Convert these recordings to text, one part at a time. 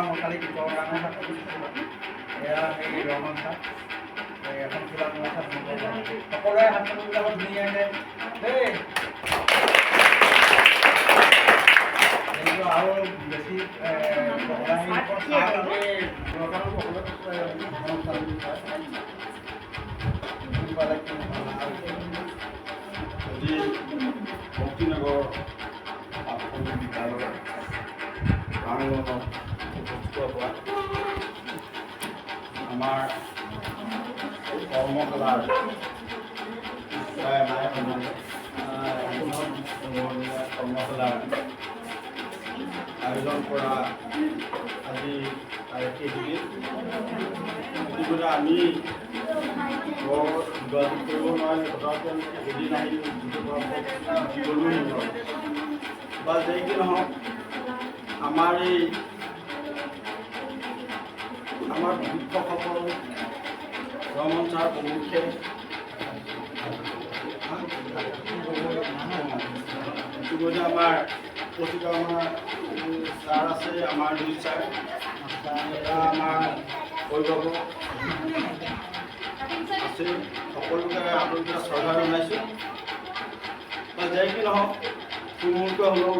মই কালি কিটৰ কাৰণে এয়া সেই ৰমন ছাৰ এখন কিবা সকলোৱে হাত বিলাকত ধুনীয়াকৈ দেই আৰু বেছি আজি ভক্তিনগৰ প্ৰাথমিক বিদ্যালয়ৰ প্ৰাংগণত উপস্থিত হোৱা আমাৰ কৰ্মশালাৰ কৰ্মশালাৰ আয়োজন কৰা আজি সেইদিন গতিকে আমি বৰ যোগাযোগ কৰিব নোৱাৰিলোঁ তথাপি আমি এদিন আহিলোঁ গ'লোঁ বা যি কি নহওক আমাৰ শিক্ষকসকল ৰমন ছাৰ প্ৰমুখ্যে ইতিমধ্যে আমাৰ উপস্থিত আমাৰ ছাৰ আছে আমাৰ দুই ছাৰ আমাৰ অভিভাৱক আছে সকলোকে আপোনালোকে শ্ৰদ্ধা জনাইছোঁ বা যি কি নহওক মুহূৰ্ত হ'লেও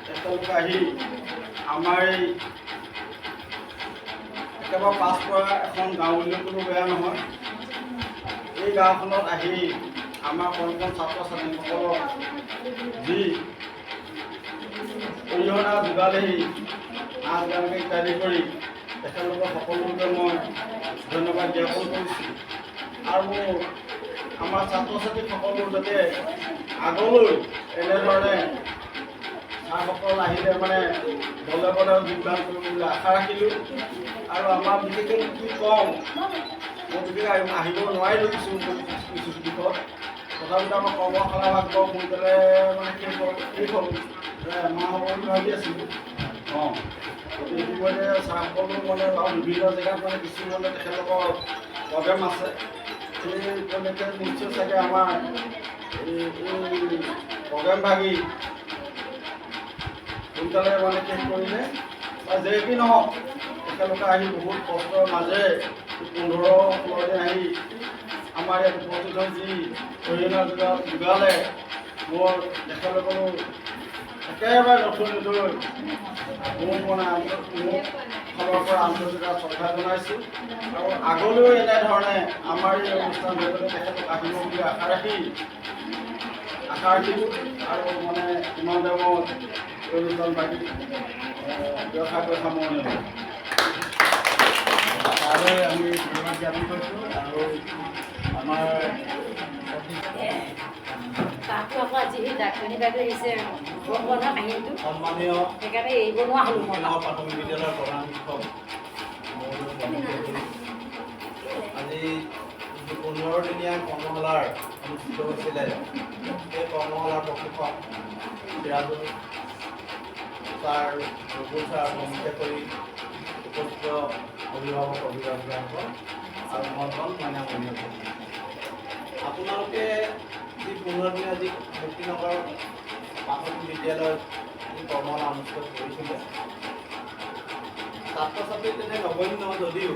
তেওঁলোকে আহি আমাৰ এই একেবাৰে পাছ কৰা এখন গাঁও বুলিও কোনো বেয়া নহয় এই গাঁওখনত আহি আমাৰ কণ ছাত্ৰ ছাত্ৰীসকলক যি অৰিহণা যোগালেহি নাচ গান ইত্যাদি কৰি তেখেতলোকৰ সকলোকে মই ধন্যবাদ জ্ঞাপন কৰিছোঁ আৰু আমাৰ ছাত্ৰ ছাত্ৰীসকলো যাতে আগলৈ এনেধৰণে ছাৰসকল আহিলে মানে দলে বলে যোগদান কৰিবলৈ আশা ৰাখিলোঁ আৰু আমাৰ বিশেষকৈ কি কম মই বিশেষ আহিব নোৱাৰিলোঁ কিছু দিশত তথাপিতো আমাৰ কৰ্মশালা ভাগ বৰ সোনকালে মানে শেষ হ'ল এমাহ হ'ব বুলি ভাবি আছিলোঁ ইতিমধ্যে ছাৰসকলো মানে আৰু বিভিন্ন জেগাত মানে কিছু মানে তেখেতলোকৰ প্ৰগ্ৰেম আছে সেই উপলক্ষে নিশ্চয় চাগে আমাৰ এই প্ৰগ্ৰেম ভাগি সোনকালে মানে শেষ কৰিলে যি কি নহওক তেখেতলোকে আহি বহুত কষ্টৰ মাজেৰে 15-16 দিন আহি আমাৰ ইয়াত উপস্থিত হৈ যি অৰিহণা যোগালে মোৰ তেখেতলোকৰো একেবাৰে নথৈ মোৰ মানে মোৰ ফালৰ পৰা আন্তৰিক শ্ৰদ্ধা জনাইছোঁ আৰু আগলৈও এনেধৰণে আমাৰ এই অনুষ্ঠান তেখেতলোক আহিব বুলি আশা ৰাখিলোঁ আৰু মানে ইমানতে মই অনুষ্ঠান পাতি ব্যৱসায় সামৰণি হ'ল তালৈ আমি ধন্যবাদ জ্ঞাপন কৰিছোঁ আৰু আমাৰ সন্মানীয় প্ৰাথমিক বিদ্যালয়ৰ প্ৰধান শিক্ষক আজি 15-দিনীয়া কৰ্মশালাৰ অনুষ্ঠিত হৈছিলে সেই কৰ্মশালাৰ প্ৰশিক্ষক চিৰাজুল ছাৰ ৰঘুল ছাৰ প্ৰমুখ্যে কৰি উপস্থিত অভিভাৱক অভিভাৱকসকল আৰু মহল মাইনামণি আপোনালোকে যি 15-দিনীয়া যি ভক্তিনগৰ প্ৰাথমিক বিদ্যালয়ত যি কৰ্মশালা অনুষ্ঠিত কৰিছিলে ছাত্ৰ ছাত্ৰী তেনে নগণ্য যদিও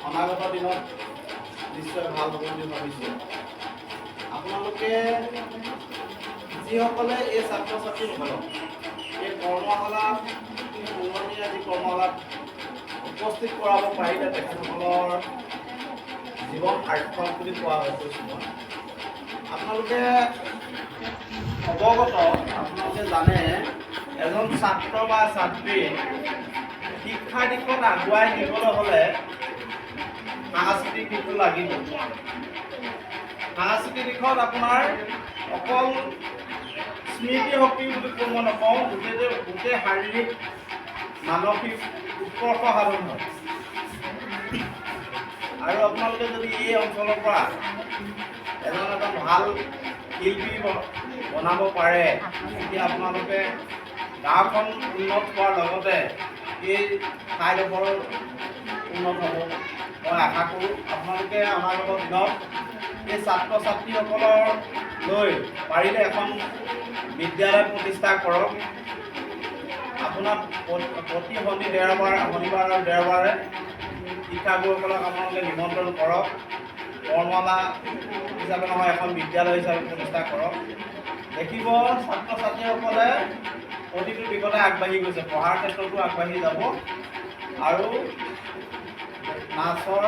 অনাগত দিনত নিশ্চয় ভাল হ'ব বুলি ভাবিছোঁ আপোনালোকে যিসকলে এই ছাত্ৰ ছাত্ৰীসকলক এই কৰ্মশালাত 15-দিনীয়া যি কৰ্মশালাত উপস্থিত কৰাব পাৰিলে তেখেতসকলৰ জীৱন সাৰ্থক বুলি কোৱা হয় কৈছোঁ আপোনালোকে অৱগত আপোনালোকে জানে এজন ছাত্ৰ বা ছাত্ৰী শিক্ষাৰ দিশত আগুৱাই নিবলৈ হ'লে সাংস্কৃতিক দিশটো লাগিব সাংস্কৃতিক দিশত আপোনাৰ অকল স্মৃতি শক্তি বুলি ক'ব নকওঁ গোটেই শাৰীৰিক মানসিক উৎকৰ্ষ সাধন হয় আৰু আপোনালোকে যদি এই অঞ্চলৰ পৰা এজন ভাল শিল্পী বনাব পাৰে তেতিয়া আপোনালোকে গাঁওখন উন্নত হোৱাৰ লগতে এই ঠাইডোখৰ উন্নত হ'ব মই আশা কৰোঁ আপোনালোকে অনাগত দিনত এই ছাত্ৰ ছাত্ৰীসকলৰ লৈ পাৰিলে এখন বিদ্যালয় প্ৰতিষ্ঠা কৰক আপোনাক প্ৰতি শনিবাৰ আৰু দেওবাৰে শিক্ষাগুৰুসকলক আপোনালোকে নিমন্ত্ৰণ কৰক। বৰমালা হিচাপে নহয়, এখন বিদ্যালয় হিচাপে প্ৰতিষ্ঠা কৰক। দেখিব ছাত্ৰ ছাত্ৰীসকলে প্ৰতিটো দিশতে আগবাঢ়ি গৈছে, পঢ়াৰ ক্ষেত্ৰতো আগবাঢ়ি যাব আৰু নাচৰ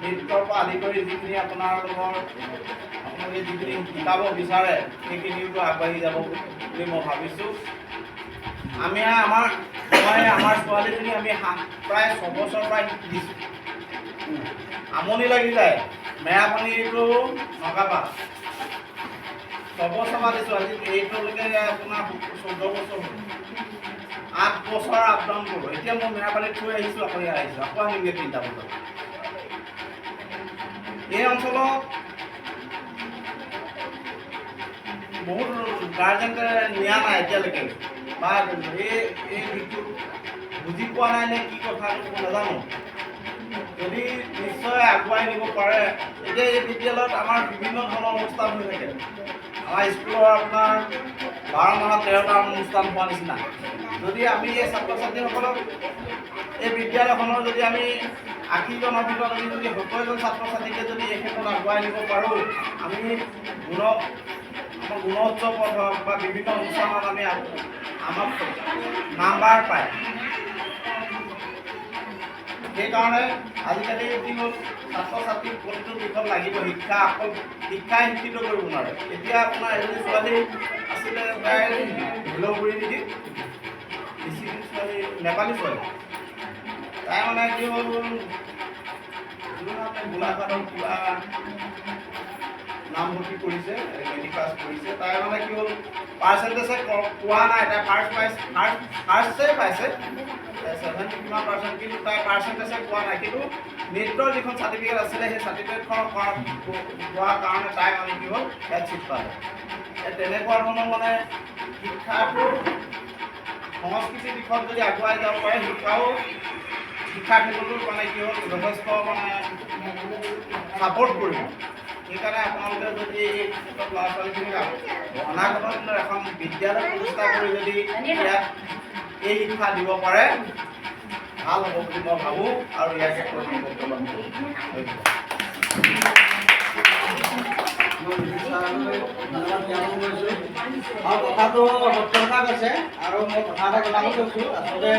নৃত্যৰ পৰা আদি কৰি যিখিনি আপোনালোকে যিখিনি শিকাব বিচাৰে সেইখিনিতো আগবাঢ়ি যাব বুলি মই ভাবিছোঁ। মই আমাৰ ছোৱালীজনী আমি প্ৰায় 6 বছৰৰ পৰা শিকি দিছোঁ। আমনি লাগি যায়, মেৰাপানীটো নগাবা 6 বছৰ পৰা দিছোঁ। আজি এইটোলৈকে আপোনাৰ 14 বছৰ হ'ল, 8 বছৰ আপ ডাউন কৰোঁ। এতিয়া মই মেৰাপানীত থৈ আহিছোঁ, আকৌ আহিছোঁ, আকৌ আহিমগৈ 3টা বজাত। এই অঞ্চলত বহুত গাৰ্জেনে নিয়া নাই এতিয়ালৈকে, বা এই দিশটো বুজি পোৱা নাই নে কি কথা নাজানো। যদি নিশ্চয় আগুৱাই নিব পাৰে। এতিয়া এই বিদ্যালয়ত আমাৰ বিভিন্ন ধৰণৰ অনুষ্ঠান হৈ থাকে। আমাৰ স্কুলৰ আপোনাৰ 12 মাহত 13টা অনুষ্ঠান হোৱা নিচিনা। যদি আমি এই ছাত্ৰ ছাত্ৰীসকলক এই বিদ্যালয়খনৰ যদি আমি 80জনৰ ভিতৰত আমি যদি 70জন ছাত্ৰ ছাত্ৰীকে যদি এই ক্ষেত্ৰত আগুৱাই নিব পাৰোঁ, আমি গুণোৎসৱত হওক বা বিভিন্ন অনুষ্ঠানত আমি আমাক নাম্বাৰ পায়। সেইকাৰণে আজিকালি কি হ'ল, ছাত্ৰ ছাত্ৰীক প্ৰতিটো দিশত লাগিব শিক্ষাই শিক্ষিত কৰিব নোৱাৰে। এতিয়া আপোনাৰ এজনী ছোৱালী আছিলে প্ৰায় ঢোলগুৰি নেকি, ছোৱালী নেপালী ছোৱালী। তাই মানে কি হ'ল, গোলাঘাটত কিবা নামভৰ্তি কৰিছে, মেট্ৰিক পাছ কৰিছে। তাই মানে কি হ'ল, পাৰ্চেণ্টেজে পোৱা নাই। তাই ফাৰ্ষ্টে পাইছে 70 কিমান পাৰ্চেণ্ট, কিন্তু তাই পাৰ্চেণ্টেজে পোৱা নাই। কিন্তু নৃত্যৰ যিখন চাৰ্টিফিকেট আছিলে সেই চাৰ্টিফিকেটখন পোৱাৰ কাৰণে তাই মানে কি হ'ল, ইয়াত ছিট পালে। তেনেকুৱা ধৰণৰ মানে শিক্ষাটো সংস্কৃতিৰ দিশত যদি আগুৱাই যাব পাৰে, শিক্ষাৰ ক্ষেত্ৰতো মানে কি হ'ল, যথেষ্ট মানে ছাপোৰ্ট কৰিব। সেইকাৰণে আপোনালোকে যদি এই ক্ষেত্ৰত ল'ৰা ছোৱালীখিনিক অনাগত দিনত এখন বিদ্যালয় প্ৰতিষ্ঠা কৰি যদি ইয়াত এই শিক্ষা দিব পাৰে, ভাল হ'ব বুলি মই ভাবোঁ আৰু ইয়াৰ ক্ষেত্ৰত কথাটো সত্য কথা কৈছে আৰু মই কথা এটা জনাব কৈছোঁ। আচলতে